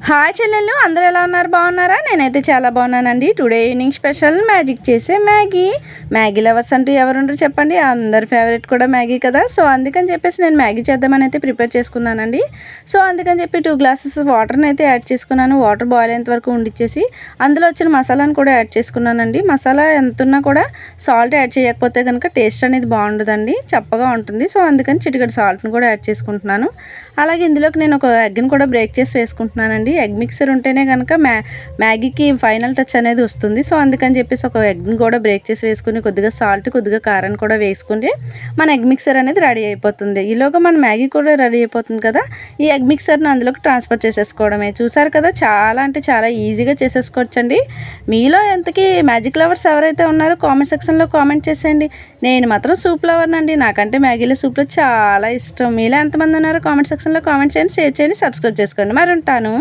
Hi చెల్లెళ్ళు, అందరూ ఎలా ఉన్నారు? బాగున్నారా? నేనైతే చాలా బాగున్నానండి. టుడే ఈవినింగ్ స్పెషల్ మ్యాజిక్ చేసే మ్యాగీ లవర్స్ అంటూ ఎవరుంటారు చెప్పండి. అందరి ఫేవరెట్ కూడా మ్యాగీ కదా. సో అందుకని చెప్పేసి నేను మ్యాగీ చేద్దామని అయితే ప్రిపేర్ చేసుకున్నానండి. సో అందుకని చెప్పి 2 గ్లాసెస్ వాటర్ని అయితే యాడ్ చేసుకున్నాను. వాటర్ బాయిల్ అయ్యేంత వరకు ఉండిచ్చేసి అందులో వచ్చిన మసాలాను కూడా యాడ్ చేసుకున్నానండి. మసాలా ఎంత ఉన్నా కూడా సాల్ట్ యాడ్ చేయకపోతే కనుక టేస్ట్ అనేది బాగుండదండి, చప్పగా ఉంటుంది. సో అందుకని చిటికెడు సాల్ట్ని కూడా యాడ్ చేసుకుంటున్నాను. అలాగే ఇందులోకి నేను ఒక ఎగ్ని కూడా బ్రేక్ చేసి వేసుకుంటున్నానండి. ఎగ్ మిక్సర్ ఉంటేనే కనుక మ్యాగీకి ఫైనల్ టచ్ అనేది వస్తుంది. సో అందుకని చెప్పేసి ఒక ఎగ్ని కూడా బ్రేక్ చేసి వేసుకుని కొద్దిగా సాల్ట్, కొద్దిగా కారం కూడా వేసుకుంటే మన ఎగ్ మిక్సర్ అనేది రెడీ అయిపోతుంది. ఈలోగా మన మ్యాగీ కూడా రెడీ అయిపోతుంది కదా. ఈ ఎగ్ మిక్సర్ని అందులోకి ట్రాన్స్ఫర్ చేసేసుకోవడమే. చూసారు కదా, చాలా అంటే చాలా ఈజీగా చేసేసుకోవచ్చండి. మీలో ఎంతకీ మ్యాజిక్ లవర్స్ ఎవరైతే ఉన్నారో కామెంట్ సెక్షన్లో కామెంట్ చేసేయండి. నేను మాత్రం సూప్ లవర్నండి. నాకంటే మ్యాగీలో సూప్లో చాలా ఇష్టం. మీలో ఎంతమంది ఉన్నారో కామెంట్ సెక్షన్లో కామెంట్ చేయండి, షేర్ చేయండి, సబ్స్క్రైబ్ చేసుకోండి. మరి ఉంటాను.